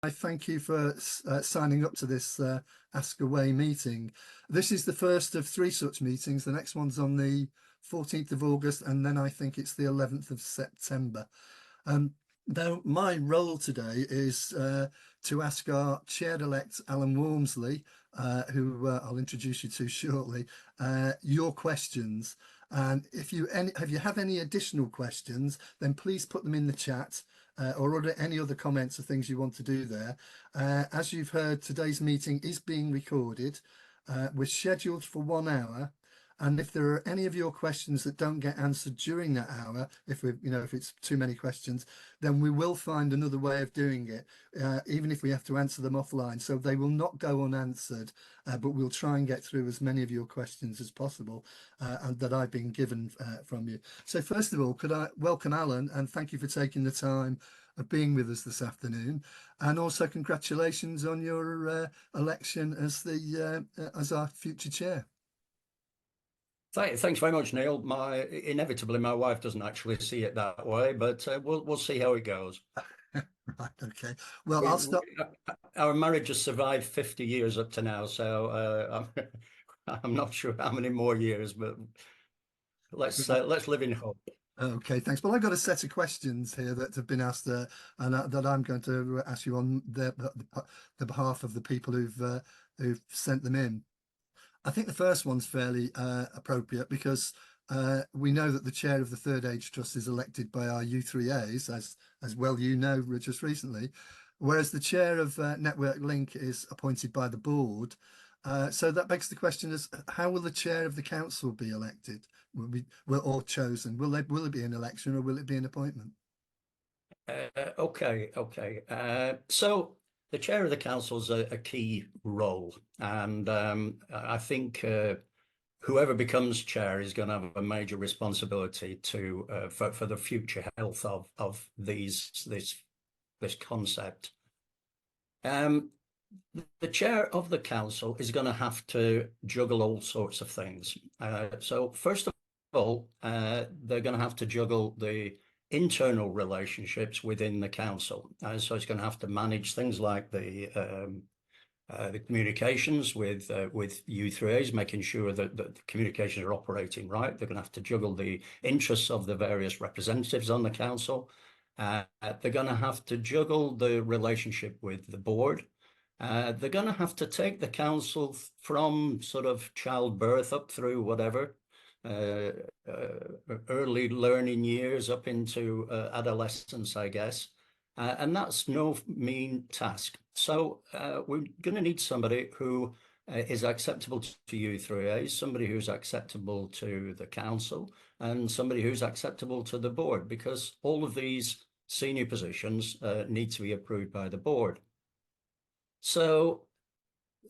I thank you for signing up to this Ask Away meeting. This is the first of three such meetings. The next one's on the 14th of August, and then I think it's the 11th of September. Now, my role today is to ask our chair-elect, Allan Walmsley, who I'll introduce you to shortly, your questions. And if you have any additional questions, then please put them in the chat or any other comments or things you want to do there. As you've heard, today's meeting is being recorded. We're scheduled for 1 hour. And if there are any of your questions that don't get answered during that hour, if it's too many questions, then we will find another way of doing it, even if we have to answer them offline. So they will not go unanswered, but we'll try and get through as many of your questions as possible and that I've been given from you. So first of all, could I welcome Allan and thank you for taking the time of being with us this afternoon, and also congratulations on your election as our future chair. Thanks very much, Neil. Inevitably, my wife doesn't actually see it that way, but we'll see how it goes. Right. Okay. Well, I'll stop. Our marriage has survived 50 years up to now, so I'm not sure how many more years, but let's live in hope. Okay, thanks. Well, I've got a set of questions here that have been asked, and that I'm going to ask you on the behalf of the people who've sent them in. I think the first one's fairly appropriate because we know that the chair of the Third Age Trust is elected by our U3As, as well just recently, whereas the chair of Network Link is appointed by the board. So that begs the question: is how will the chair of the council be elected? Or chosen? Will it be an election or will it be an appointment? Okay. So the chair of the council is a key role, and I think whoever becomes chair is going to have a major responsibility for the future health of this concept. The chair of the council is going to have to juggle all sorts of things. So first of all, they're going to have to juggle the internal relationships within the council. So it's going to have to manage things like the communications with u3as, making sure that the communications are operating right. They're going to have to juggle the interests of the various representatives on the council. They're going to have to juggle the relationship with the board. They're going to have to take the council from sort of childbirth up through whatever, early learning years up into adolescence, I guess. And that's no mean task. So we're going to need somebody who is acceptable to u3a, somebody who's acceptable to the council, and somebody who's acceptable to the board, because all of these senior positions need to be approved by the board. So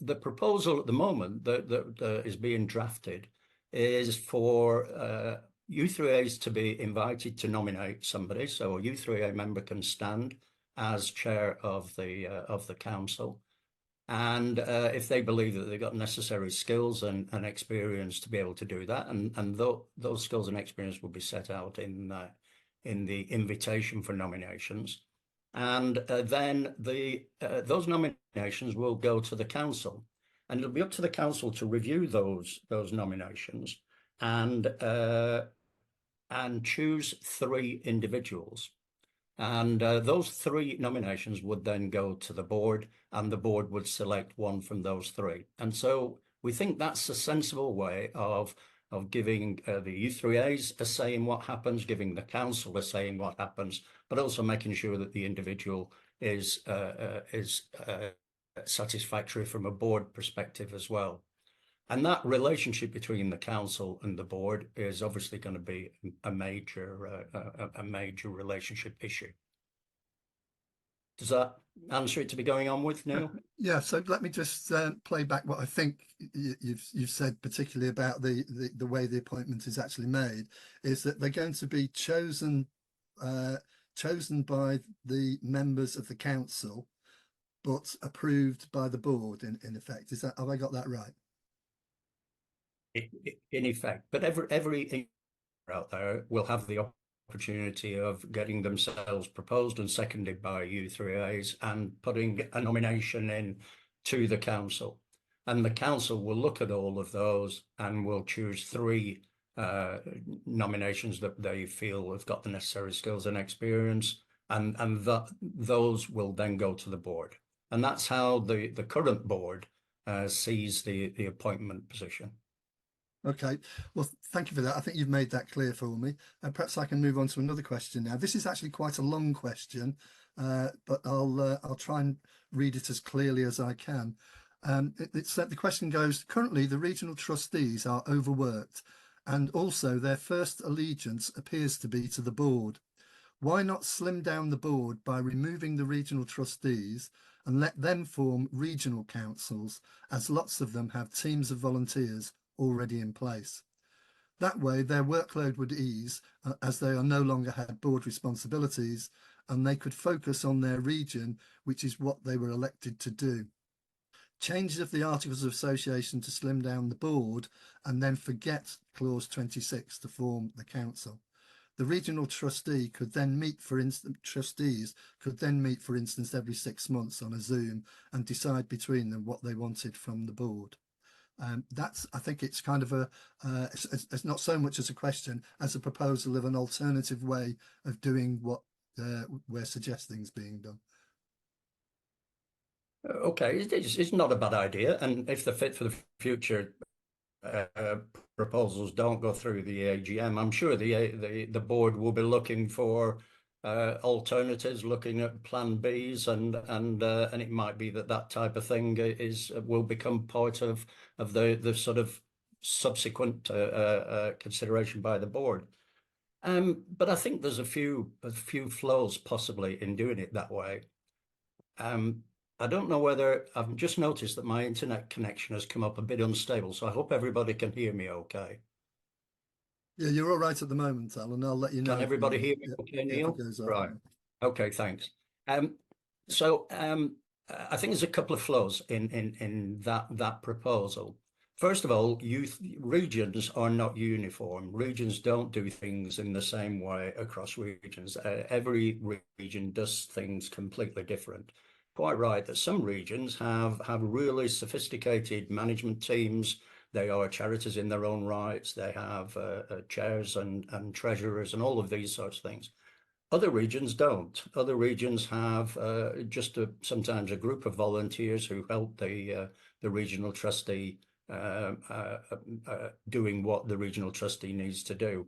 the proposal at the moment that is being drafted is for u3as to be invited to nominate somebody. So a u3a member can stand as chair of the council, and if they believe that they've got necessary skills and experience to be able to do that, and those skills and experience will be set out in the invitation for nominations. And then those nominations will go to the council, and it'll be up to the council to review those nominations and choose 3 individuals. And those 3 nominations would then go to the board, and the board would select one from those 3. And so we think that's a sensible way of giving the u3as a say in what happens, giving the council a say in what happens, but also making sure that the individual is satisfactory from a board perspective as well. And that relationship between the council and the board is obviously going to be a major relationship issue. Does that answer it to be going on with, Neil? Yeah, so let me just play back what I think you've said, particularly about the way the appointment is actually made, is that they're going to be chosen by the members of the council, but approved by the board in effect. Have I got that right? In effect, but every out there will have the opportunity of getting themselves proposed and seconded by U3As and putting a nomination in to the council. And the council will look at all of those and will choose 3 nominations that they feel have got the necessary skills and experience, and those will then go to the board. And that's how the current board sees the appointment position. Okay, well, thank you for that. I think you've made that clear for me. And perhaps I can move on to another question now. This is actually quite a long question, but I'll try and read it as clearly as I can. The question goes, currently the regional trustees are overworked, and also their first allegiance appears to be to the board. Why not slim down the board by removing the regional trustees and let them form regional councils, as lots of them have teams of volunteers already in place? That way their workload would ease, as they are no longer had board responsibilities, and they could focus on their region, which is what they were elected to do. Changes of the Articles of Association to slim down the board and then forget clause 26 to form the council. The regional trustee could then meet, for instance, trustees could then meet, for instance, every 6 months on a Zoom and decide between them what they wanted from the board. I think it's kind of it's not so much as a question as a proposal of an alternative way of doing what we're suggesting is being done. Okay, it's not a bad idea, and if the fit for the future proposals don't go through the AGM, I'm sure the board will be looking for alternatives, looking at plan Bs, and it might be that type of thing will become part of the sort of subsequent consideration by the board. But I think there's a few flaws possibly in doing it that way. I don't know whether I've just noticed that my internet connection has come up a bit unstable, so I hope everybody can hear me okay. Yeah, you're all right at the moment, Alan. I'll let you know. Can everybody hear me okay, Neil? Right. Okay, thanks. So I think there's a couple of flaws in that proposal. First of all, regions are not uniform. Regions don't do things in the same way across regions. Every region does things completely different. Quite right that some regions have really sophisticated management teams. They are charities in their own rights. They have chairs and treasurers and all of these sorts of things. Other regions don't. Other regions have sometimes a group of volunteers who help the regional trustee doing what the regional trustee needs to do.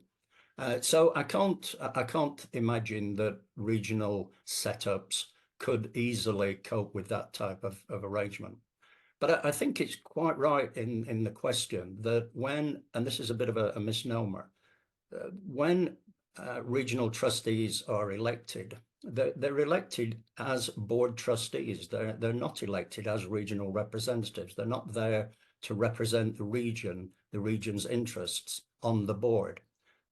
So I can't imagine that regional setups could easily cope with that type of arrangement. But I think it's quite right in the question that when, and this is a bit of a misnomer, when regional trustees are elected, they're elected as board trustees. They're not elected as regional representatives. They're not there to represent the region's interests on the board.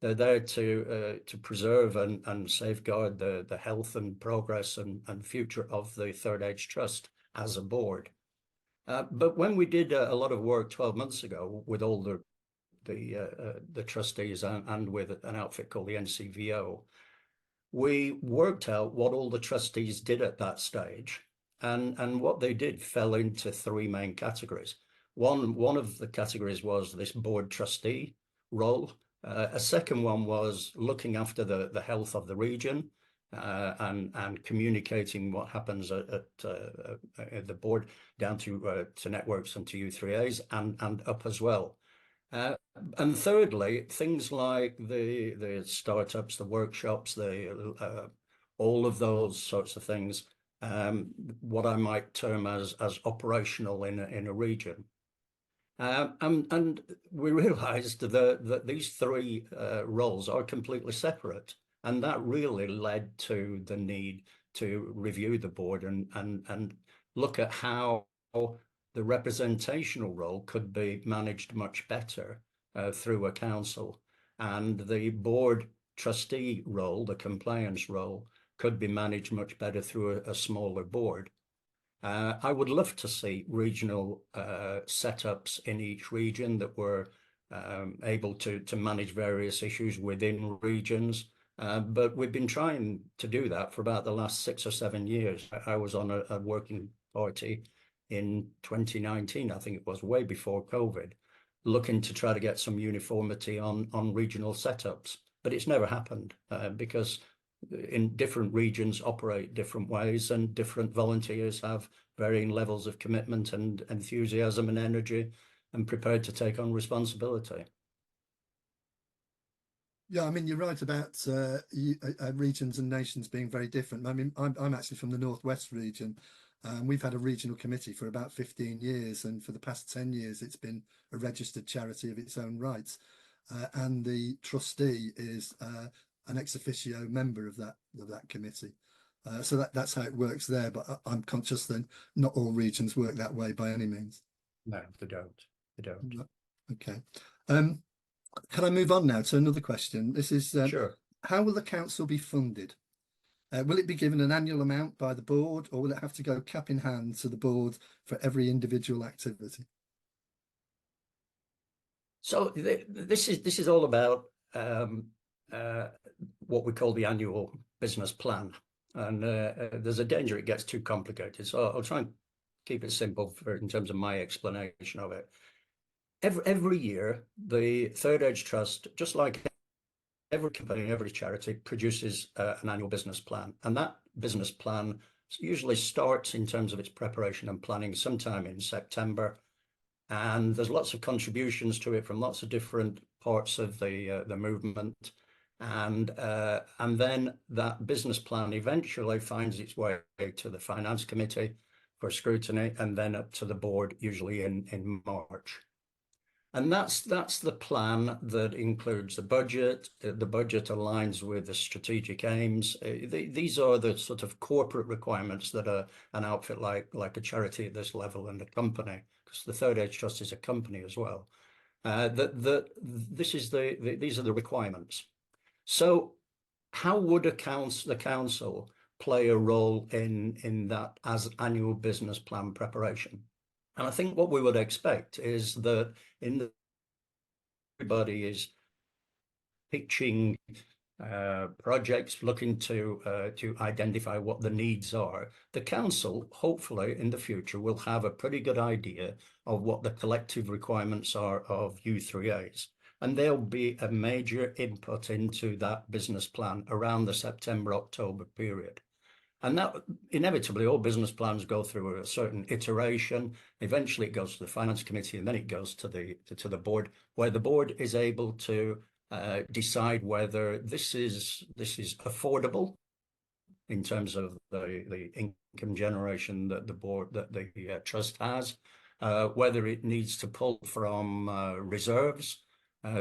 They're there to preserve and safeguard the health and progress and future of the Third Age Trust as a board. But when we did a lot of work 12 months ago with all the trustees and with an outfit called the NCVO, we worked out what all the trustees did at that stage, and what they did fell into 3 main categories. One of the categories was this board trustee role. A second one was looking after the health of the region and communicating what happens at the board down to networks and to U3As and up as well. And thirdly, things like the startups, the workshops, all of those sorts of things, what I might term as operational in a region. And we realized that these 3 roles are completely separate, and that really led to the need to review the board and look at how the representational role could be managed much better through a council, and the board trustee role, the compliance role, could be managed much better through a smaller board. I would love to see regional setups in each region that were able to manage various issues within regions. But we've been trying to do that for about the last 6 or 7 years. I was on a working party in 2019, I think it was, way before COVID, looking to try to get some uniformity on regional setups. But it's never happened because in different regions operate different ways, and different volunteers have varying levels of commitment and enthusiasm and energy, and prepared to take on responsibility. Yeah, I mean, you're right about regions and nations being very different. I mean, I'm actually from the Northwest region. We've had a regional committee for about 15 years, and for the past 10 years, it's been a registered charity of its own rights. And the trustee is an ex officio member of that committee. So that's how it works there. But I'm conscious that not all regions work that way by any means. No, they don't. They don't. Okay. Can I move on now to another question? This is Sure. how will the council be funded? Will it be given an annual amount by the board, or will it have to go cap in hand to the board for every individual activity? So this is all about what we call the annual business plan, and there's a danger it gets too complicated. So I'll try and keep it simple in terms of my explanation of it. Every year, the Third Age Trust, just like every company, every charity, produces an annual business plan, and that business plan usually starts in terms of its preparation and planning sometime in September. And there's lots of contributions to it from lots of different parts of the movement, and then that business plan eventually finds its way to the finance committee for scrutiny, and then up to the board, usually in March. And that's the plan that includes the budget. The budget aligns with the strategic aims. These are the sort of corporate requirements that an outfit like a charity at this level and a company, because the Third Age Trust is a company as well. These are the requirements. So, how would the council play a role in that as annual business plan preparation? And I think what we would expect is that everybody is pitching projects, looking to identify what the needs are. The council, hopefully in the future, will have a pretty good idea of what the collective requirements are of u3as. And there'll be a major input into that business plan around the September-October period. And that inevitably, all business plans go through a certain iteration. Eventually, it goes to the finance committee, and then it goes to the board, where the board is able to decide whether this is affordable in terms of the income generation that the trust has, whether it needs to pull from reserves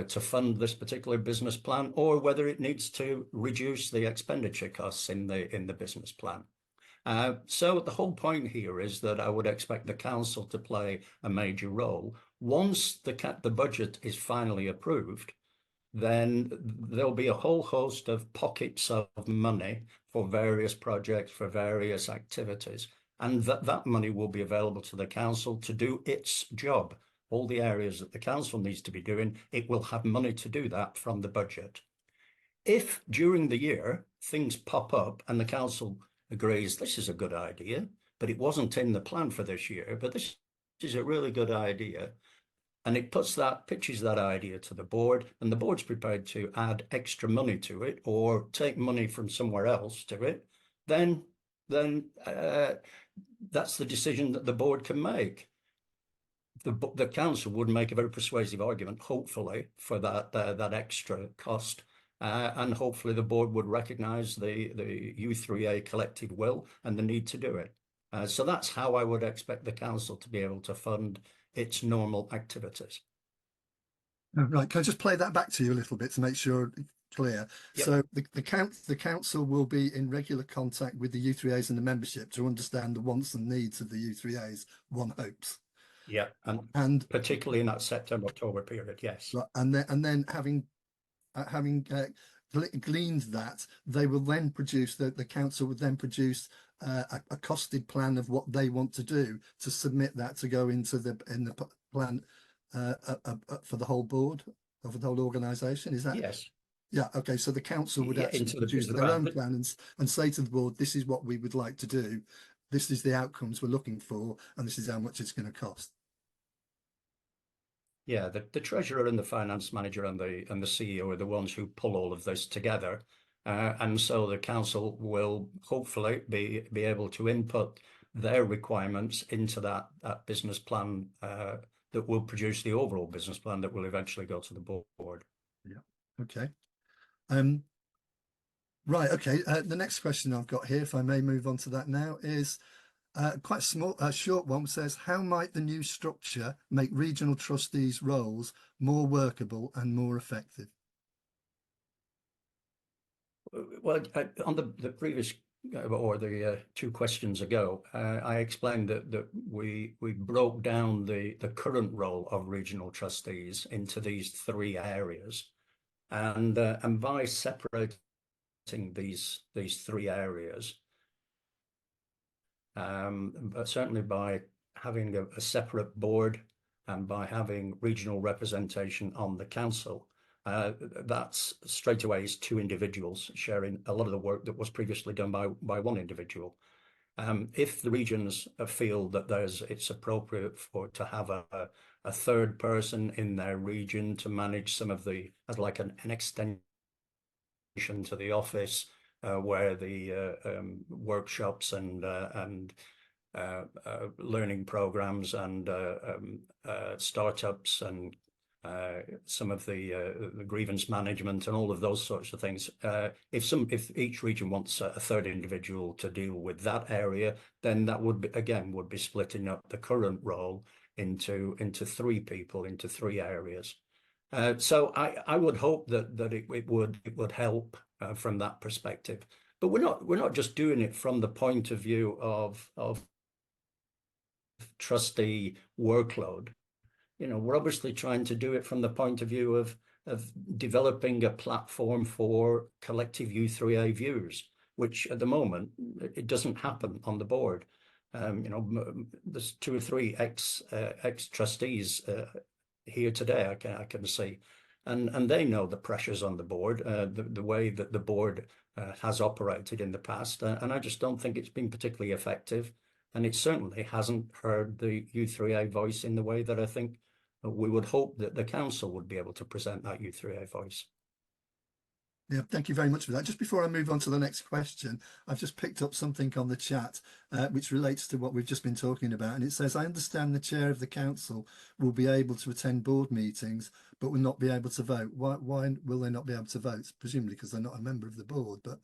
to fund this particular business plan, or whether it needs to reduce the expenditure costs in the business plan. So the whole point here is that I would expect the council to play a major role. Once the budget is finally approved, then there'll be a whole host of pockets of money for various projects, for various activities, and that money will be available to the council to do its job. All the areas that the council needs to be doing, it will have money to do that from the budget. If during the year things pop up and the council agrees this is a good idea, but it wasn't in the plan for this year, but this is a really good idea, and it pitches that idea to the board, and the board's prepared to add extra money to it or take money from somewhere else to it, then that's the decision that the board can make. The council would make a very persuasive argument, hopefully, for that extra cost, and hopefully the board would recognise the u3a collective will and the need to do it. So that's how I would expect the council to be able to fund its normal activities. Right, can I just play that back to you a little bit to make sure it's clear? Yep. So the council will be in regular contact with the u3as and the membership to understand the wants and needs of the u3as, one hopes. Yeah, and particularly in that September-October period, yes. Right, and then having gleaned that, they will then produce the council would then produce a costed plan of what they want to do to submit that to go into the plan for the whole board, or for the whole organisation. Is that? Yes. Yeah, okay, so the council would Yeah, actually into produce the their own round. plan and say to the board, this is what we would like to do. This is the outcomes we're looking for, and this is how much it's going to cost. Yeah, the treasurer and the finance manager and the CEO are the ones who pull all of this together. And so the council will hopefully be able to input their requirements into that business plan that will produce the overall business plan that will eventually go to the board. Yeah. Okay. Right. Okay. The next question I've got here, if I may move on to that now, is quite small, a short one. Says, how might the new structure make regional trustees' roles more workable and more effective? Well, on the previous or the 2 questions ago, I explained that we broke down the current role of regional trustees into these 3 areas, and by separating these 3 areas, but certainly by having a separate board and by having regional representation on the council. That's straight away is 2 individuals sharing a lot of the work that was previously done by 1 individual. If the regions feel that it's appropriate to have a 3rd person in their region to manage some of as like an extension to the office, where the workshops and learning programs and startups and some of the grievance management and all of those sorts of things. If each region wants a 3rd individual to deal with that area, then that would be splitting up the current role into 3 people, into 3 areas. So I would hope that it would help from that perspective. But we're not just doing it from the point of view of trustee workload. We're obviously trying to do it from the point of view of developing a platform for collective u3a views, which at the moment it doesn't happen on the board. There's 2 or 3 ex trustees here today. I can see, and they know the pressures on the board, the way that the board has operated in the past, and I just don't think it's been particularly effective. And it certainly hasn't heard the u3a voice in the way that I think we would hope that the council would be able to present that u3a voice. Yeah, thank you very much for that. Just before I move on to the next question, I've just picked up something on the chat which relates to what we've just been talking about. And it says, I understand the chair of the council will be able to attend board meetings, but will not be able to vote. Why will they not be able to vote? Presumably because they're not a member of the board, but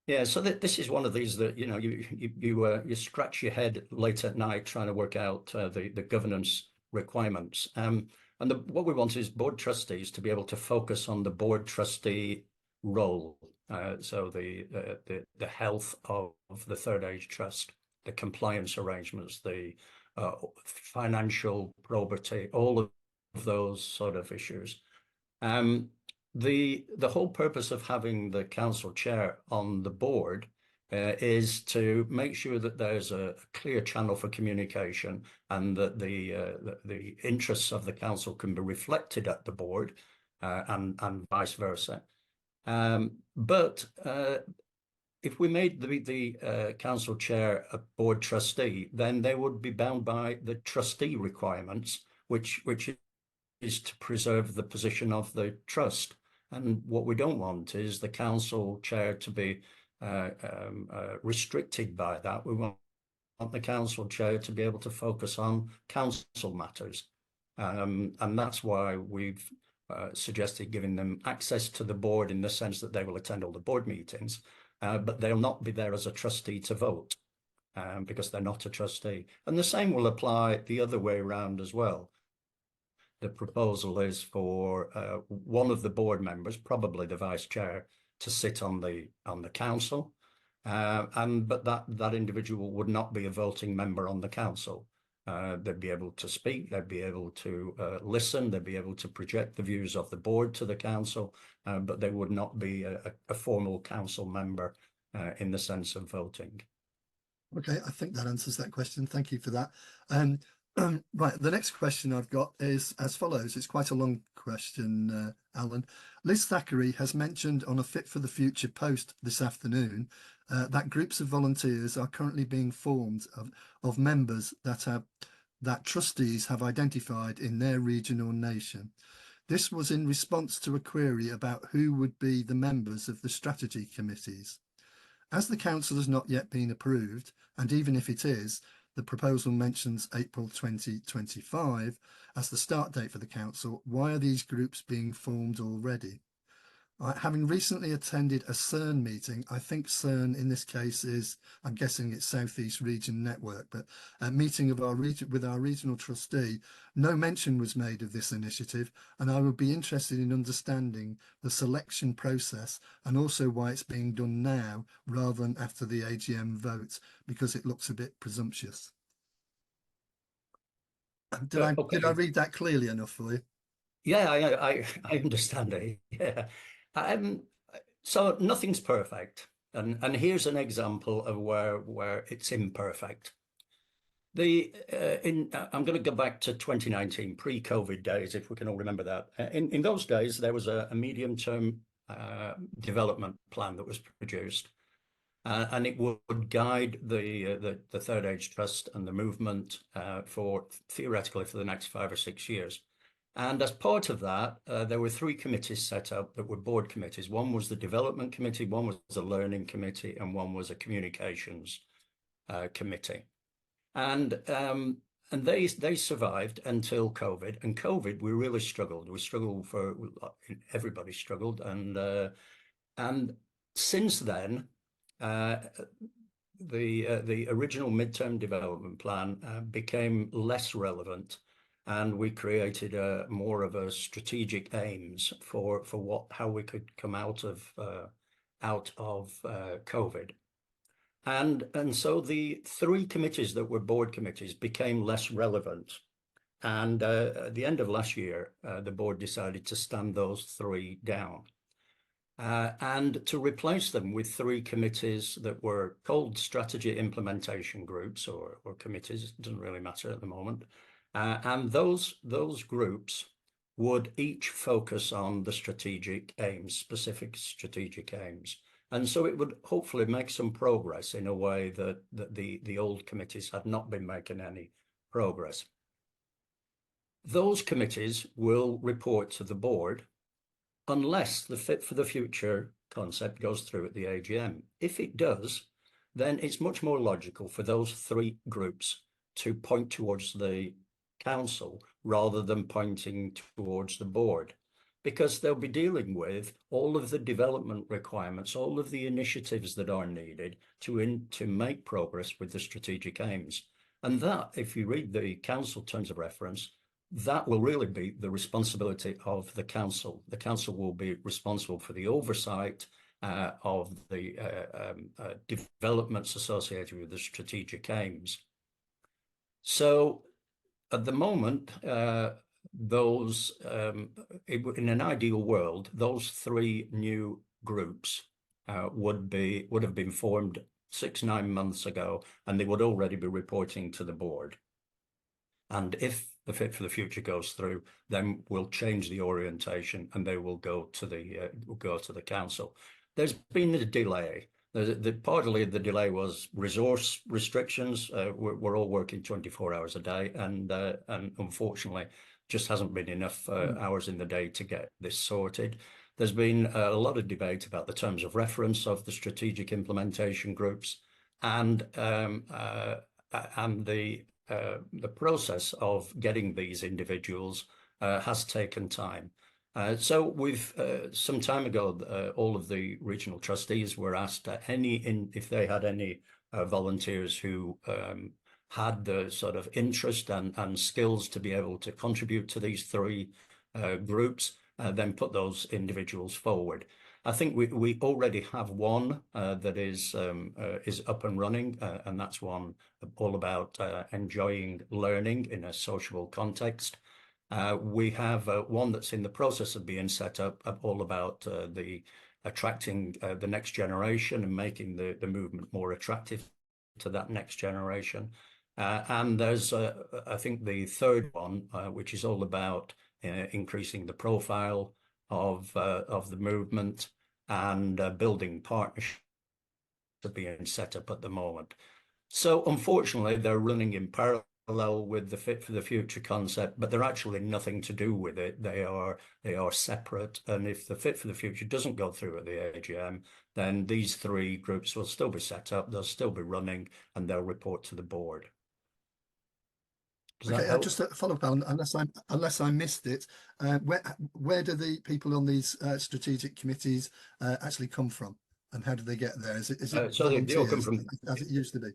yeah, so this is one of these that you scratch your head late at night trying to work out the governance requirements. And what we want is board trustees to be able to focus on the board trustee role. So the health of the Third Age Trust, the compliance arrangements, the financial probity, all of those sort of issues. The whole purpose of having the council chair on the board is to make sure that there's a clear channel for communication and that the interests of the council can be reflected at the board and vice versa. But if we made the council chair a board trustee, then they would be bound by the trustee requirements, which is to preserve the position of the trust. And what we don't want is the council chair to be restricted by that. We want the council chair to be able to focus on council matters. And that's why we've suggested giving them access to the board in the sense that they will attend all the board meetings, but they'll not be there as a trustee to vote because they're not a trustee. And the same will apply the other way around as well. The proposal is for one of the board members, probably the vice chair, to sit on the council, but that individual would not be a voting member on the council. They'd be able to speak, they'd be able to listen, they'd be able to project the views of the board to the council, but they would not be a formal council member in the sense of voting. Okay, I think that answers that question. Thank you for that. Right, the next question I've got is as follows. It's quite a long question, Alan. Liz Thackeray has mentioned on a Fit for the Future post this afternoon that groups of volunteers are currently being formed of members that trustees have identified in their region or nation. This was in response to a query about who would be the members of the strategy committees. As the council has not yet been approved, and even if it is, the proposal mentions April 2025 as the start date for the council, why are these groups being formed already? Having recently attended a CERN meeting, I think CERN in this case is, I'm guessing it's Southeast Region Network, but a meeting of with our regional trustee, no mention was made of this initiative, and I would be interested in understanding the selection process and also why it's being done now rather than after the AGM vote, because it looks a bit presumptuous. Did I read that clearly enough for you? Yeah, I understand it. Yeah. Um, so nothing's perfect. And here's an example of where it's imperfect. I'm going to go back to 2019, pre-COVID days, if we can all remember that. In those days, there was a medium-term development plan that was produced, and it would guide the Third Age Trust and the movement for theoretically for the next 5 or 6 years. And as part of that, there were 3 committees set up that were board committees. One was the development committee, one was a learning committee, and one was a communications committee. And they survived until COVID. And COVID, we really struggled. Everybody struggled. And since then, the original midterm development plan became less relevant. And we created more of a strategic aims for how we could come out of COVID. And so the 3 committees that were board committees became less relevant. And at the end of last year, the board decided to stand those 3 down and to replace them with 3 committees that were called strategy implementation groups or committees. It doesn't really matter at the moment. And those groups would each focus on the strategic aims, specific strategic aims. And so it would hopefully make some progress in a way that the old committees had not been making any progress. Those committees will report to the board unless the Fit for the Future concept goes through at the AGM. If it does, then it's much more logical for those 3 groups to point towards the council rather than pointing towards the board, because they'll be dealing with all of the development requirements, all of the initiatives that are needed to make progress with the strategic aims. And that, if you read the council terms of reference, that will really be the responsibility of the council. The council will be responsible for the oversight of the developments associated with the strategic aims. So at the moment, in an ideal world, those 3 new groups would have been formed 6-9 months ago, and they would already be reporting to the board. And if the Fit for the Future goes through, then we'll change the orientation, and they will go to the council. There's been a delay. Partly the delay was resource restrictions. We're all working 24 hours a day, and unfortunately, just hasn't been enough hours in the day to get this sorted. There's been a lot of debate about the terms of reference of the strategic implementation groups, and the process of getting these individuals has taken time. So we've some time ago, all of the regional trustees were asked if they had any volunteers who had the sort of interest and skills to be able to contribute to these 3 groups, then put those individuals forward. I think we already have one that is up and running, and that's one all about enjoying learning in a sociable context. We have one that's in the process of being set up, all about attracting the next generation and making the movement more attractive to that next generation. And there's, I think, the third one, which is all about increasing the profile of the movement and building partnerships are being set up at the moment. So unfortunately, they're running in parallel with the Fit for the Future concept, but they're actually nothing to do with it. They are separate. And if the Fit for the Future doesn't go through at the AGM, then these three groups will still be set up, they'll still be running, and they'll report to the board. Does that Okay, help? just a follow up on, unless I missed it, where do the people on these strategic committees actually come from, and how do they get there? Is it So they all come volunteers from, as it used to be?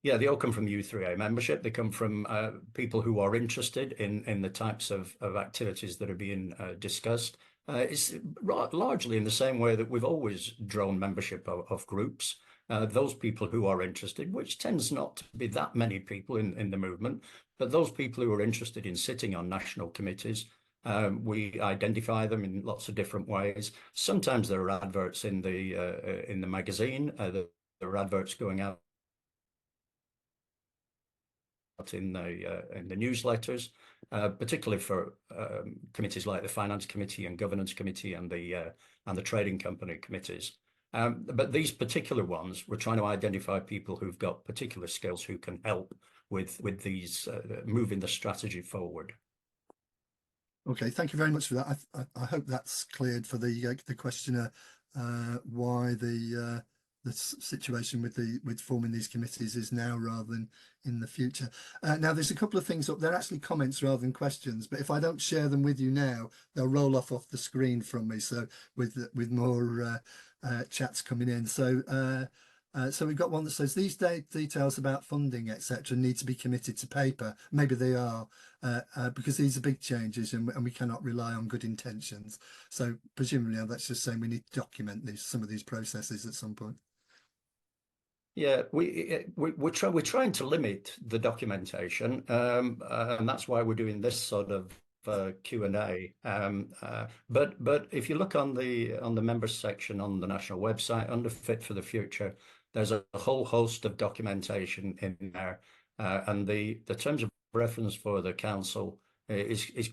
yeah, they all come from u3a membership. They come from people who are interested in the types of activities that are being discussed. It's largely in the same way that we've always drawn membership of groups. Those people who are interested, which tends not to be that many people in the movement, but those people who are interested in sitting on national committees, we identify them in lots of different ways. Sometimes there are adverts in the magazine. There are adverts going out in the newsletters, particularly for committees like the Finance Committee and Governance Committee and the Trading Company committees. But these particular ones, we're trying to identify people who've got particular skills who can help with these moving the strategy forward. Okay, thank you very much for that. I hope that's cleared for the questioner why the situation with forming these committees is now rather than in the future. Now, there's a couple of things up there, actually comments rather than questions, but if I don't share them with you now, they'll roll off the screen from me. So with more chats coming in. So we've got one that says these details about funding, etc., need to be committed to paper. Maybe they are, because these are big changes and we cannot rely on good intentions. So presumably that's just saying we need to document some of these processes at some point. Yeah, we're trying to limit the documentation, and that's why we're doing this sort of Q&A. But if you look on the members section on the national website under Fit for the Future, there's a whole host of documentation in there, and the terms of reference for the council is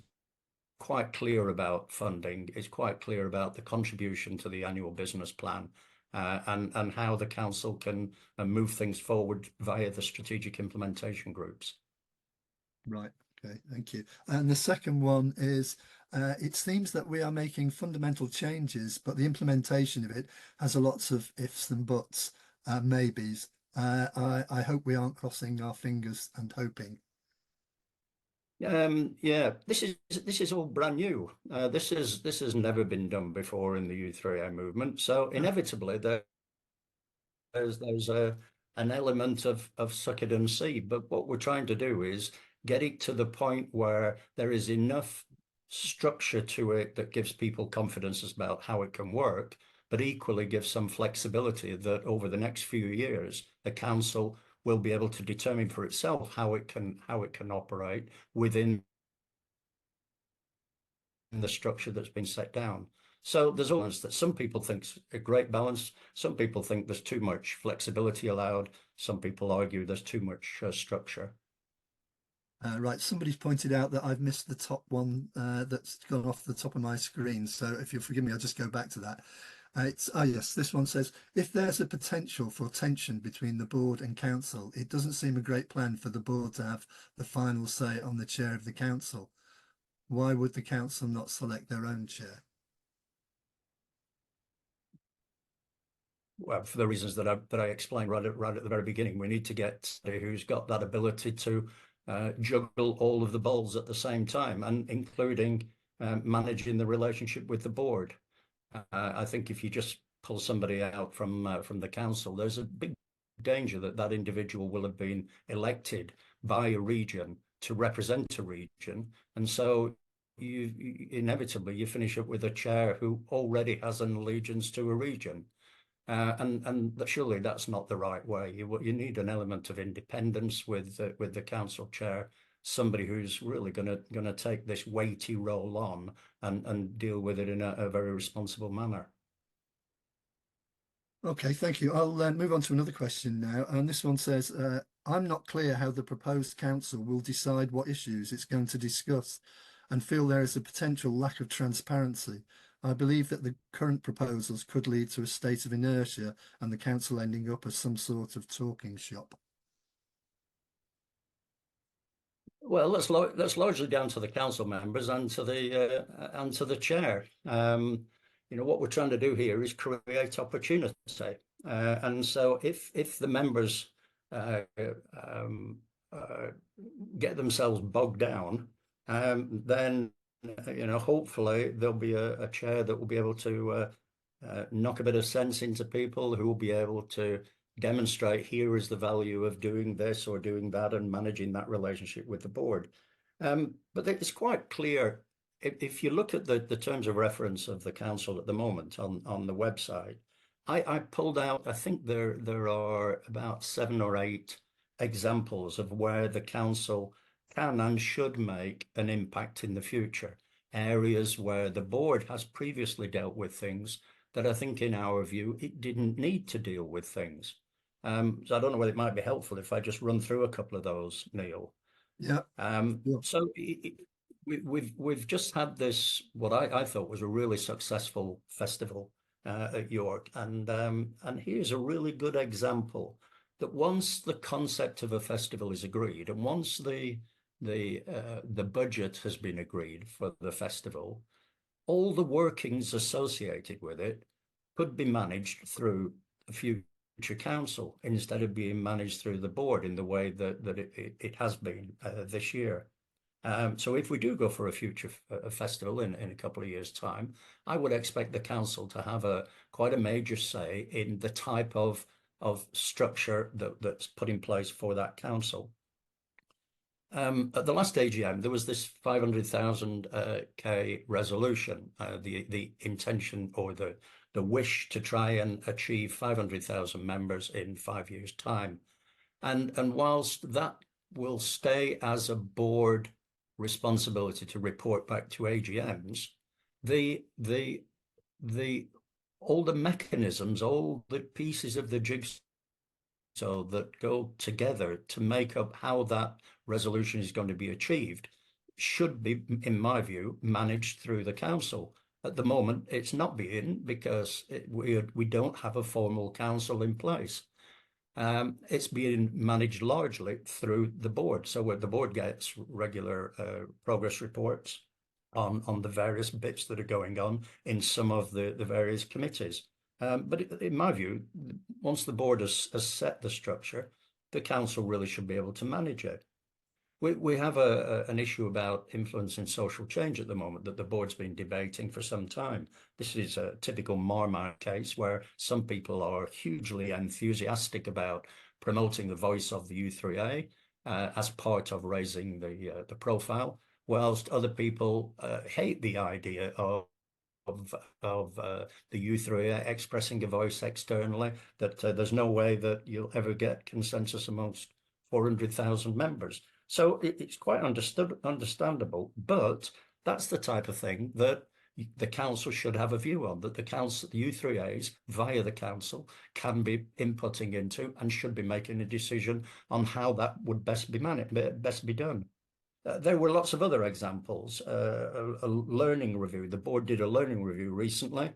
quite clear about funding. It's quite clear about the contribution to the annual business plan. And how the council can move things forward via the strategic implementation groups. Right. Okay. Thank you. And the second one is, it seems that we are making fundamental changes, but the implementation of it has a lots of ifs and buts, maybes. I hope we aren't crossing our fingers and hoping. Yeah, this is all brand new. This has never been done before in the u3a movement. So inevitably there's an element of suck it and see. But what we're trying to do is get it to the point where there is enough structure to it that gives people confidence about how it can work, but equally gives some flexibility that over the next few years, the council will be able to determine for itself how it can operate within the structure that's been set down. So there's always that some people think a great balance. Some people think there's too much flexibility allowed. Some people argue there's too much structure. Right, somebody's pointed out that I've missed the top one that's gone off the top of my screen. So if you'll forgive me, I'll just go back to that. Yes, this one says, if there's a potential for tension between the board and council, it doesn't seem a great plan for the board to have the final say on the chair of the council. Why would the council not select their own chair? Well, for the reasons that I explained right at the very beginning, we need to get somebody who's got that ability to juggle all of the balls at the same time, and including managing the relationship with the board. I think if you just pull somebody out from the council, there's a big danger that that individual will have been elected by a region to represent a region, and so you inevitably you finish up with a chair who already has an allegiance to a region. And surely that's not the right way. You need an element of independence with the council chair, somebody who's really gonna take this weighty role on and deal with it in a very responsible manner. Okay, thank you. I'll move on to another question now. And this one says, I'm not clear how the proposed council will decide what issues it's going to discuss and feel there is a potential lack of transparency. I believe that the current proposals could lead to a state of inertia and the council ending up as some sort of talking shop. Well, that's largely down to the council members and to the chair. What we're trying to do here is create opportunity, and so if the members get themselves bogged down, then hopefully there'll be a chair that will be able to knock a bit of sense into people, who will be able to demonstrate here is the value of doing this or doing that and managing that relationship with the board. But it's quite clear, if you look at the terms of reference of the council at the moment on the website, I pulled out, I think there are about 7 or 8 examples of where the council can and should make an impact in the future. Areas where the board has previously dealt with things that I think, in our view, it didn't need to deal with things. So I don't know whether it might be helpful if I just run through a couple of those, Neil. Yeah. Yeah. So we've just had this, what I thought was a really successful festival at York, and here's a really good example that once the concept of a festival is agreed, and once the budget has been agreed for the festival, all the workings associated with it could be managed through a future council instead of being managed through the board in the way that it has been this year. So if we do go for a future festival in a couple of years' time, I would expect the council to have quite a major say in the type of structure that's put in place for that council. At the last AGM, there was this 500,000 K resolution, the intention or the wish to try and achieve 500,000 members in 5 years' time. And whilst that will stay as a board responsibility to report back to AGMs, all the mechanisms, all the pieces of the jigsaw that go together to make up how that resolution is going to be achieved should be, in my view, managed through the council. At the moment, it's not being, because we don't have a formal council in place. It's being managed largely through the board. So where the board gets regular progress reports on the various bits that are going on in some of the various committees. But in my view, once the board has set the structure, the council really should be able to manage it. We have an issue about influencing social change at the moment that the board's been debating for some time. This is a typical Marmite case where some people are hugely enthusiastic about promoting the voice of the u3a as part of raising the profile, whilst other people hate the idea of the u3a expressing a voice externally, that there's no way that you'll ever get consensus amongst 400,000 members. So it's quite understandable, but that's the type of thing that the council should have a view on, that the u3as via the council can be inputting into and should be making a decision on how that would best be done. There were lots of other examples. A learning review. The board did a learning review recently.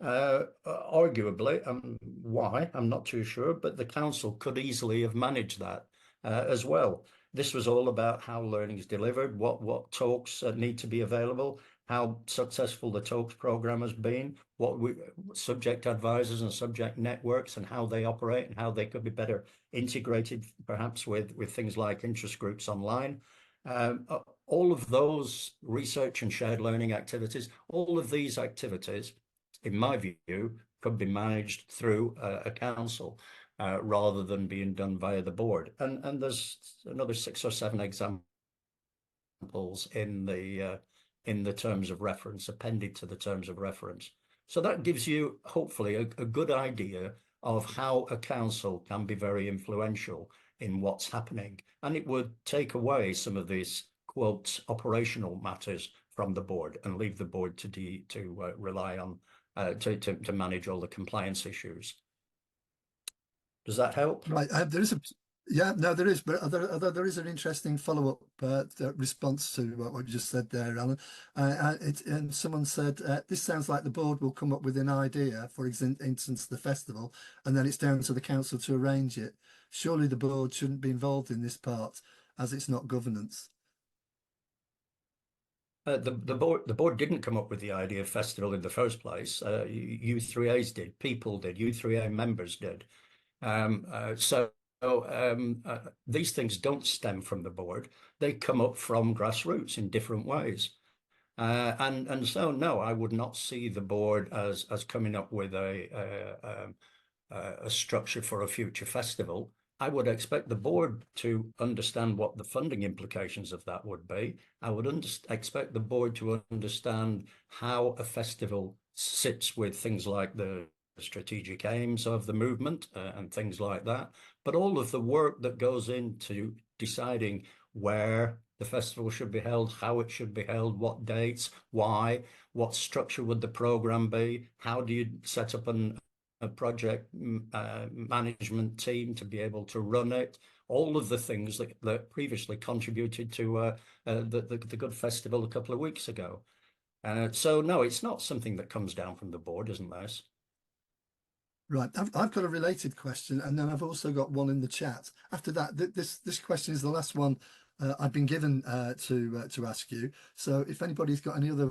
Arguably, why, I'm not too sure, but the council could easily have managed that as well. This was all about how learning is delivered, what talks need to be available, how successful the talks program has been, what subject advisors and subject networks and how they operate and how they could be better integrated, perhaps with things like interest groups online. All of those research and shared learning activities, all of these activities, in my view, could be managed through a council rather than being done via the board. And there's another 6 or 7 examples in the terms of reference, appended to the terms of reference. So that gives you, hopefully, a good idea of how a council can be very influential in what's happening. And it would take away some of these, quote, operational matters from the board and leave the board to rely on, to manage all the compliance issues. Does that help? Right. Yeah, no, there is, but there is an interesting follow-up response to what you just said there, Alan. And someone said, this sounds like the board will come up with an idea, for instance, the festival, and then it's down to the council to arrange it. Surely the board shouldn't be involved in this part, as it's not governance. The board didn't come up with the idea of festival in the first place. U3As did, people did, U3A members did. These things don't stem from the board. They come up from grassroots in different ways. And so, no, I would not see the board as coming up with a structure for a future festival. I would expect the board to understand what the funding implications of that would be. I would expect the board to understand how a festival sits with things like the strategic aims of the movement and things like that. But all of the work that goes into deciding where the festival should be held, how it should be held, what dates, why, what structure would the program be, how do you set up a project management team to be able to run it, all of the things that previously contributed to the Good Festival a couple of weeks ago. So no, it's not something that comes down from the board, isn't this? Right, I've got a related question, and then I've also got one in the chat. After that, this question is the last one I've been given to ask you. So if anybody's got any other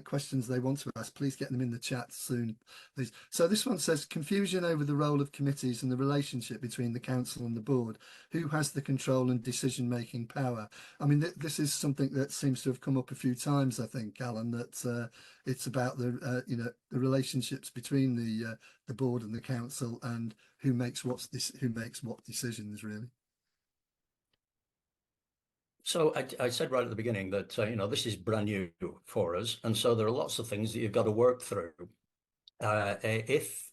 questions they want to ask, please get them in the chat soon, please. So this one says, confusion over the role of committees and the relationship between the council and the board. Who has the control and decision-making power? I mean, this is something that seems to have come up a few times, I think, Alan, that it's about the the relationships between the board and the council, and who makes what decisions, really. So I said right at the beginning that this is brand new for us, and so there are lots of things that you've got to work through. If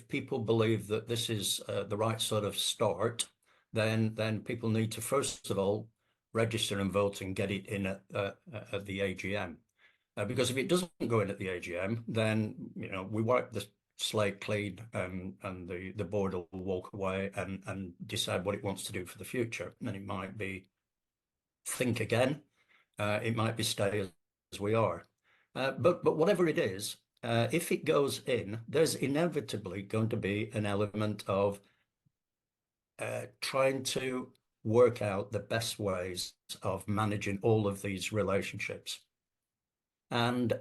people believe that this is the right sort of start, then people need to first of all register and vote and get it in at the AGM. Because if it doesn't go in at the AGM, then we wipe the slate clean, and the board will walk away and decide what it wants to do for the future. And it might be think again. It might be stay as we are. But whatever it is, if it goes in, there's inevitably going to be an element of trying to work out the best ways of managing all of these relationships. And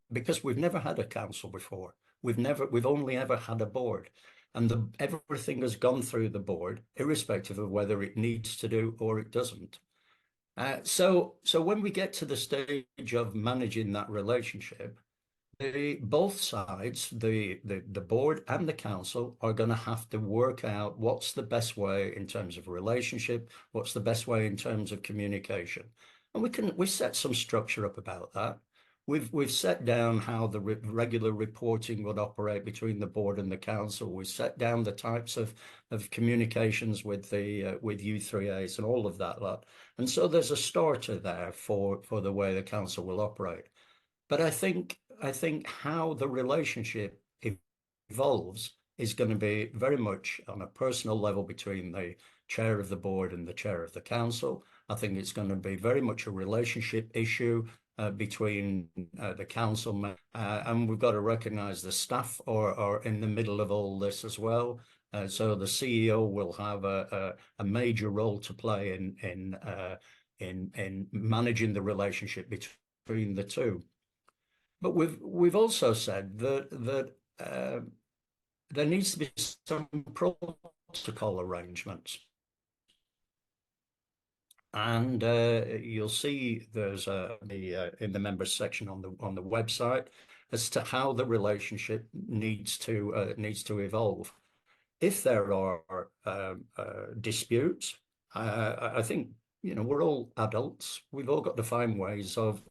because we've never had a council before, we've only ever had a board, and everything has gone through the board, irrespective of whether it needs to do or it doesn't. So when we get to the stage of managing that relationship, both sides, the board and the council, are going to have to work out what's the best way in terms of relationship, what's the best way in terms of communication, and we set some structure up about that. We've set down how the regular reporting would operate between the board and the council. We set down the types of communications with U3As and all of that lot. And so there's a starter there for the way the council will operate. But I think how the relationship evolves is going to be very much on a personal level between the chair of the board and the chair of the council. I think it's going to be very much a relationship issue between the council, and we've got to recognise the staff are in the middle of all this as well. So the CEO will have a major role to play in managing the relationship between the two. But we've also said that there needs to be some protocol arrangements. And you'll see there's in the members section on the website as to how the relationship needs to evolve. If there are disputes, I think we're all adults. We've all got to find ways of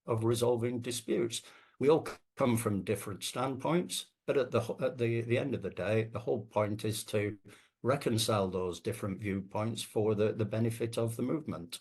resolving disputes. We all come from different standpoints, but at the end of the day, the whole point is to reconcile those different viewpoints for the benefit of the movement.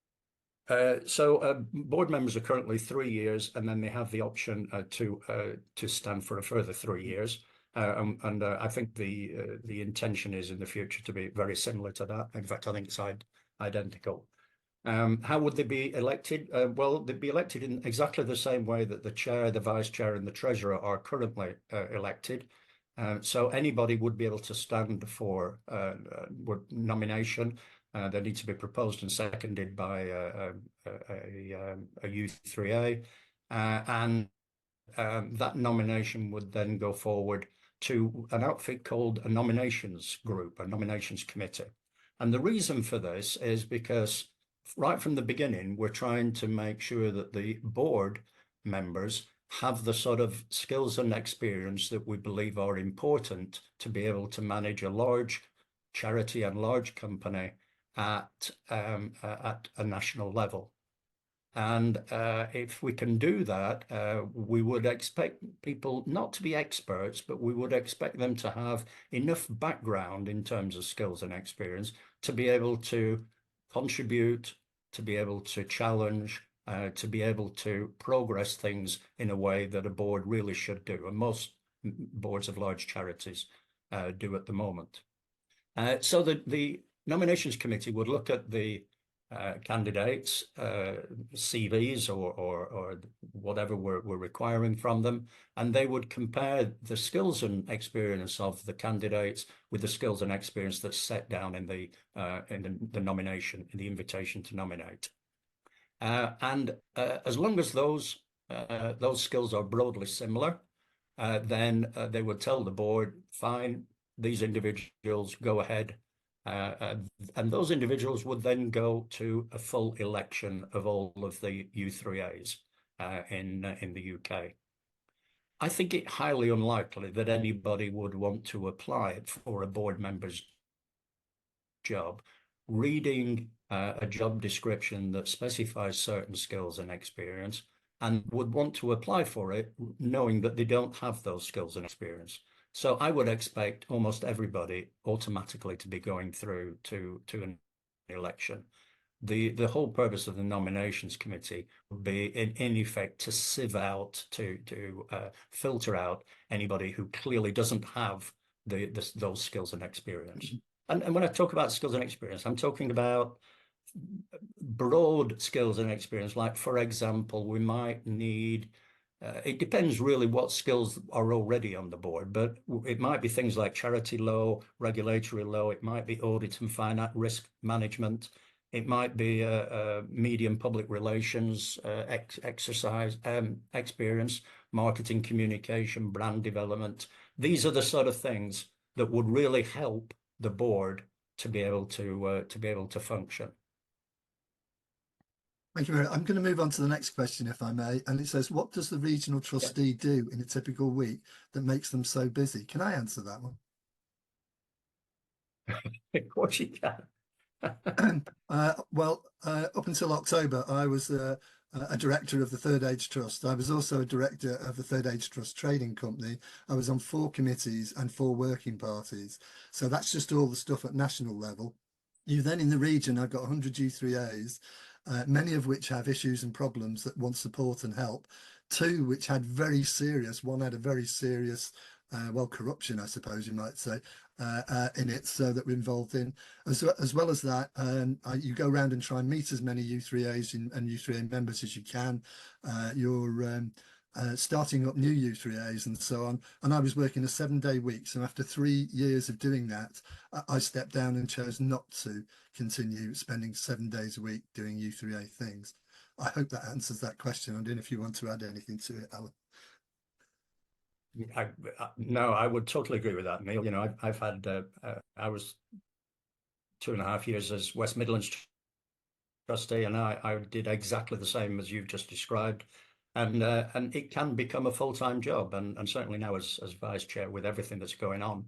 Board members are currently 3 years, and then they have the option to stand for a further 3 years. I think the intention is in the future to be very similar to that. In fact, I think it's identical. How would they be elected? Well, they'd be elected in exactly the same way that the chair, the vice chair, and the treasurer are currently elected. So anybody would be able to stand for nomination. They need to be proposed and seconded by a u3a, and that nomination would then go forward to an outfit called a nominations group, a nominations committee. And the reason for this is because right from the beginning, we're trying to make sure that the board members have the sort of skills and experience that we believe are important to be able to manage a large charity and large company at a national level. And if we can do that, we would expect people not to be experts, but we would expect them to have enough background in terms of skills and experience to be able to contribute, to be able to challenge, to be able to progress things in a way that a board really should do. And most boards of large charities do at the moment. So the nominations committee would look at the candidates, CVs or whatever we're requiring from them, and they would compare the skills and experience of the candidates with the skills and experience that's set down in the nomination, in the invitation to nominate. As long as those skills are broadly similar, then they would tell the board, fine, these individuals go ahead. And those individuals would then go to a full election of all of the u3as in the UK. I think it highly unlikely that anybody would want to apply for a board member's job, reading a job description that specifies certain skills and experience, and would want to apply for it knowing that they don't have those skills and experience. So I would expect almost everybody automatically to be going through to an election. The whole purpose of the nominations committee would be in effect to sieve out, to filter out anybody who clearly doesn't have those skills and experience. And when I talk about skills and experience, I'm talking about broad skills and experience. Like, for example, we might need it depends really what skills are already on the board, but it might be things like charity law, regulatory law, it might be audit and finance risk management, it might be media and public relations experience, marketing, communication, brand development. These are the sort of things that would really help the board to be able to function. Thank you very much. I'm going to move on to the next question, if I may. And it says, what does the regional trustee do in a typical week that makes them so busy? Can I answer that one? Of course you can. Well, up until October, I was a director of the Third Age Trust. I was also a director of the Third Age Trust Trading Company. I was on 4 committees and 4 working parties. So that's just all the stuff at national level. You then in the region, I've got 100 u3as. Many of which have issues and problems that want support and help. 2 which had very serious, one had a very serious, well, corruption, I suppose you might say, in it, so that we're involved in. As well as that, you go around and try and meet as many u3as and u3a members as you can. You're starting up new u3as and so on. And I was working a 7-day week. So after 3 years of doing that, I stepped down and chose not to continue spending 7 days a week doing u3a things. I hope that answers that question. I don't know if you want to add anything to it, Alan. No, I would totally agree with that, Neil. You know, I've had I was 2.5 years as West Midlands trustee, and I did exactly the same as you've just described. And it can become a full-time job, and certainly now as vice chair, with everything that's going on,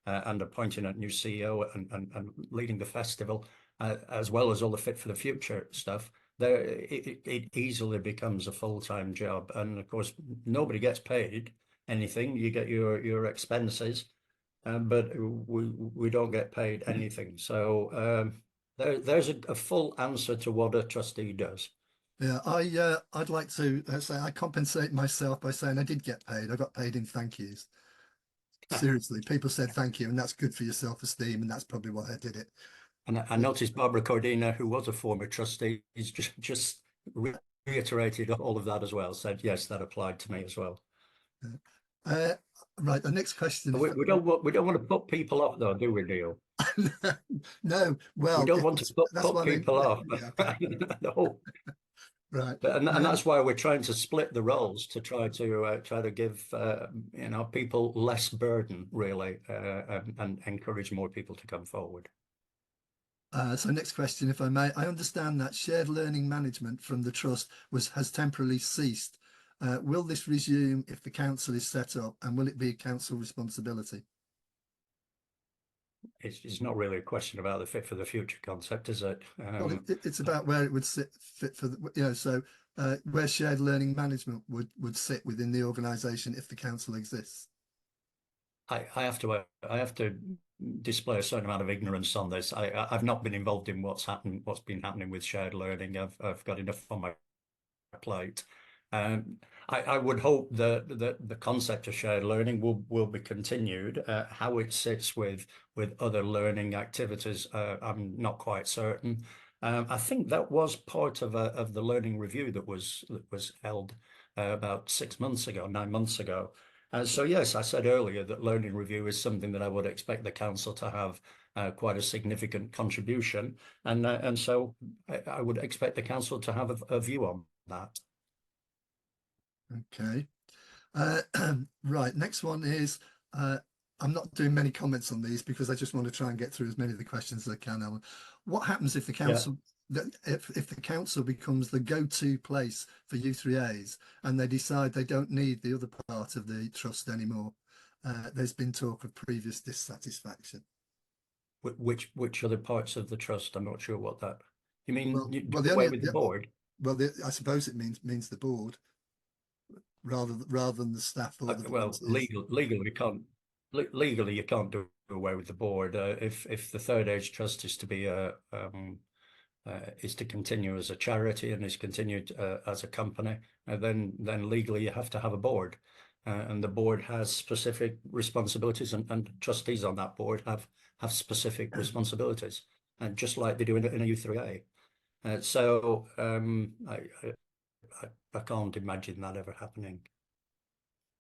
and appointing a new CEO and leading the festival, as well as all the Fit for the Future stuff, it easily becomes a full-time job. And of course, nobody gets paid anything. You get your expenses, but we don't get paid anything. So There's a full answer to what a trustee does. Yeah, I'd like to say I compensate myself by saying I did get paid. I got paid in thank yous. Seriously, people said thank you, and that's good for your self-esteem, and that's probably why I did it. And I noticed Barbara Cordina, who was a former trustee, is just reiterated all of that as well. Said yes, that applied to me as well. Uh, right, the next question. We don't want to put people off, though, do we, Neil? No, We well, don't want to that's put what I mean. people off. Yeah, okay, No. right. And that's why we're trying to split the roles to try to give people less burden, really, and encourage more people to come forward. So next question, if I may. I understand that shared learning management from the trust has temporarily ceased. Will this resume if the council is set up, and will it be a council responsibility? It's not really a question about the fit for the future concept, is it? Well, it's about where it would fit for the, so where shared learning management would sit within the organisation if the council exists. I have to display a certain amount of ignorance on this. I've not been involved in what's been happening with shared learning. I've got enough on my plate. I would hope that the concept of shared learning will be continued. How it sits with other learning activities, I'm not quite certain. I think that was part of the learning review that was held about 6 months ago, 9 months ago. So yes, I said earlier that learning review is something that I would expect the council to have quite a significant contribution, and so I would expect the council to have a view on that. Okay. Right, next one is I'm not doing many comments on these because I just want to try and get through as many of the questions as I can, Alan. What happens if the council if the council becomes the go-to place for U3As and they decide they don't need the other part of the trust anymore? There's been talk of previous dissatisfaction. Which other parts of the trust? I'm not sure what that. You mean you do the away only with the board? well, I suppose it means the board rather than the staff or the Well, volunteers. legally you can't do away with the board. If the third age trust is to be is to continue as a charity and is continued as a company, then legally you have to have a board, and the board has specific responsibilities, and trustees on that board have specific responsibilities, and just like they do in a u3a. So I can't imagine that ever happening.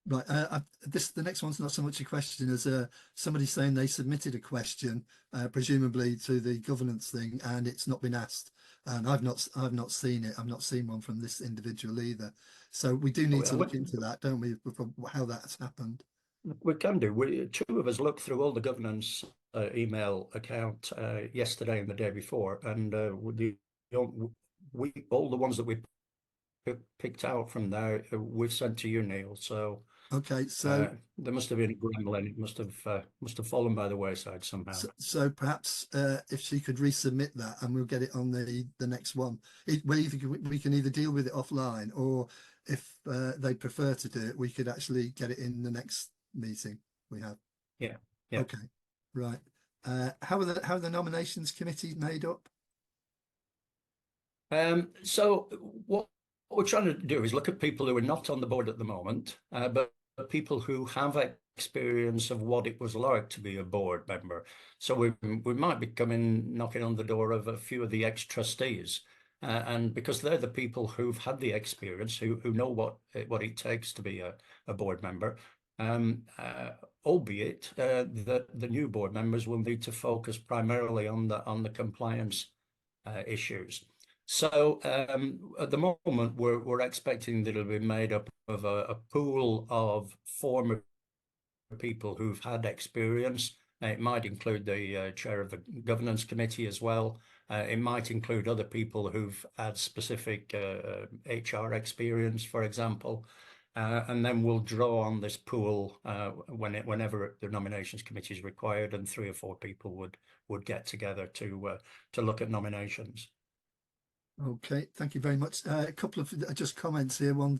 Right, the next one's not so much a question as somebody saying they submitted a question, presumably to the governance thing, and it's not been asked. And I've not seen it. I've not seen one from this individual either. So we do need to look into that, don't we? How that's happened. We can do. Two of us looked through all the governance email account yesterday and the day before, and all the ones that we picked out from there we've sent to you, Neil. So okay, so there must have been a gremlin. It must have fallen by the wayside somehow. So perhaps if she could resubmit that, and we'll get it on the next one. We can either deal with it offline, or if they prefer to do it, we could actually get it in the next meeting we have. Yeah. Okay. Right. How are the nominations committee made up? So what we're trying to do is look at people who are not on the board at the moment, but people who have experience of what it was like to be a board member. So we might be knocking on the door of a few of the ex-trustees, and because they're the people who've had the experience, who know what it takes to be a board member. Albeit the new board members will need to focus primarily on the compliance issues. So at the moment, we're expecting that it'll be made up of a pool of former people who've had experience. It might include the chair of the governance committee as well. It might include other people who've had specific HR experience, for example. And then we'll draw on this pool whenever the nominations committee is required, and 3 or 4 people would get together to look at nominations. Okay, thank you very much. A couple of just comments here. One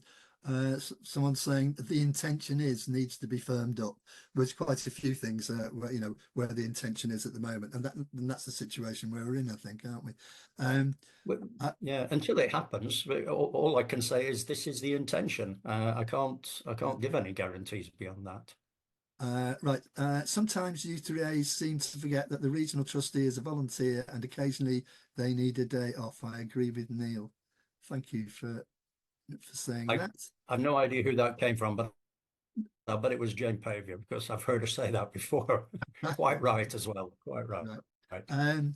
Someone saying the intention needs to be firmed up. There's quite a few things where where the intention is at the moment, and that's the situation we're in, I think, aren't we? Well, I, yeah, until it happens, all I can say is this is the intention. I can't give any guarantees beyond that. right. Sometimes U3As seem to forget that the regional trustee is a volunteer and occasionally they need a day off. I agree with Neil. Thank you for saying I that. I've no idea who that came from, but I bet it was Jane Pavia because I've heard her say that before. Quite right as well. Quite right. Right. Right. Um,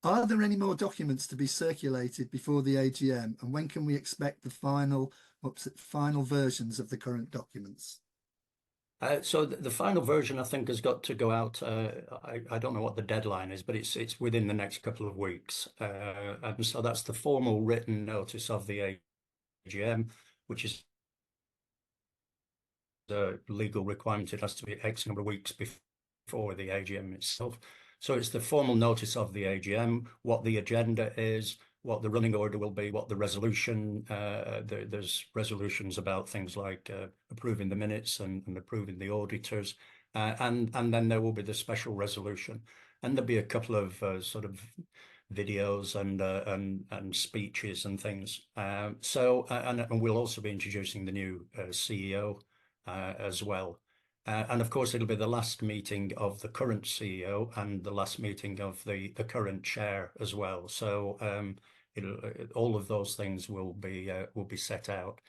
are there any more documents to be circulated before the AGM, and when can we expect the final versions of the current documents? So the final version, I think, has got to go out. I don't know what the deadline is, but it's within the next couple of weeks. And so that's the formal written notice of the AGM, which is the legal requirement. It has to be X number of weeks before the AGM itself. So it's the formal notice of the AGM, what the agenda is, what the running order will be, what the resolution. There's resolutions about things like approving the minutes and approving the auditors, and then there will be the special resolution, and there'll be a couple of sort of videos and speeches and things. And we'll also be introducing the new CEO as well. And of course, it'll be the last meeting of the current CEO and the last meeting of the current chair as well. So all of those things will be set out.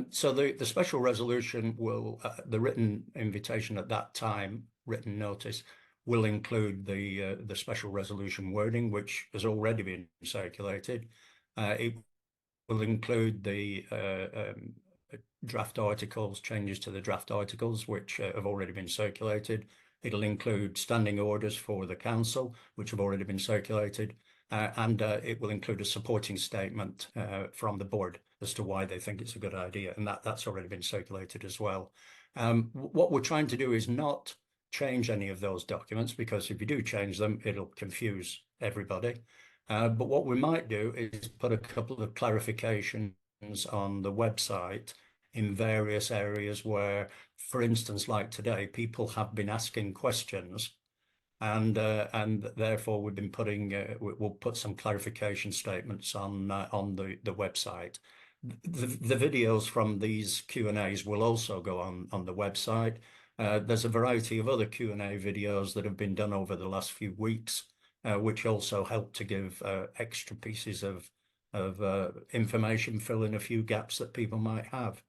So the special resolution will the written invitation at that time, written notice, will include the special resolution wording, which has already been circulated. It will include the draft articles, changes to the draft articles, which have already been circulated. It'll include standing orders for the council, which have already been circulated. And it will include a supporting statement from the board as to why they think it's a good idea. And that's already been circulated as well. What we're trying to do is not change any of those documents, because if you do change them, it'll confuse everybody. But what we might do is put a couple of clarifications on the website in various areas where, for instance, like today, people have been asking questions, and therefore we've been putting we'll put some clarification statements on the website. The videos from these Q&As will also go on the website. There's a variety of other Q&A videos that have been done over the last few weeks, which also help to give extra pieces of information, fill in a few gaps that people might have.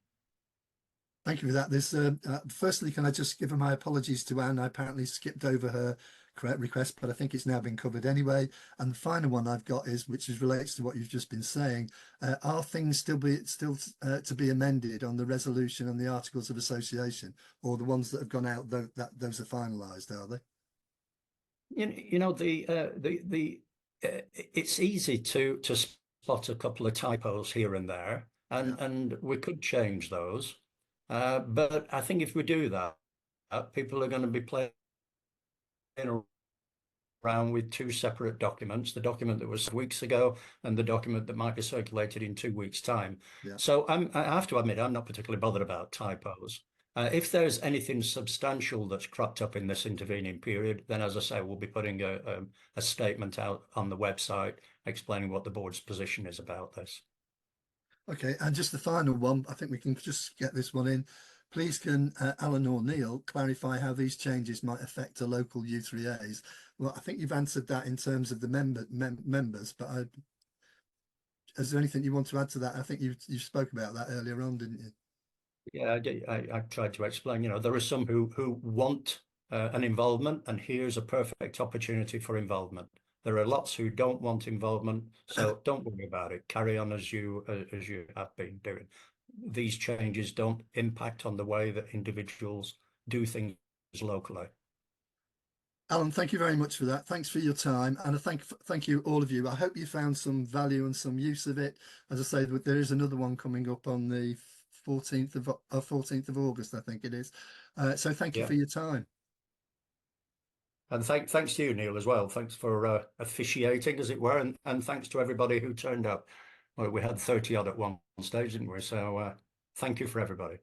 Thank you for that. This firstly, can I just give my apologies to Anne? I apparently skipped over her correct request, but I think it's now been covered anyway. And the final one I've got is, which is relates to what you've just been saying. Are things still to be amended on the resolution and the articles of association, or the ones that have gone out? Those are finalised, are they? It's easy to spot a couple of typos here and there, and we could change those. But I think if we do that, people are going to be playing around with two separate documents, the document that was weeks ago and the document that might be circulated in 2 weeks' time. Yeah. So I have to admit, I'm not particularly bothered about typos. If there's anything substantial that's cropped up in this intervening period, then, as I say, we'll be putting a statement out on the website explaining what the board's position is about this. Okay, and just the final one, I think we can just get this one in. Please can Allan or Neil clarify how these changes might affect the local U3As? Well, I think you've answered that in terms of the members, but is there anything you want to add to that? I think you spoke about that earlier on, didn't you? Yeah, I tried to explain, there are some who want an involvement, and here's a perfect opportunity for involvement. There are lots who don't want involvement, so don't worry about it. Carry on as you have been doing. These changes don't impact on the way that individuals do things locally. Allan, thank you very much for that. Thanks for your time, and thank you all of you. I hope you found some value and some use of it. As I say, there is another one coming up on the 14th of August, I think it is. So thank you for your time. And thanks to you, Neil, as well. Thanks for officiating, as it were, and thanks to everybody who turned up. Well, we had 30 odd at one stage, didn't we? So Thank you for everybody.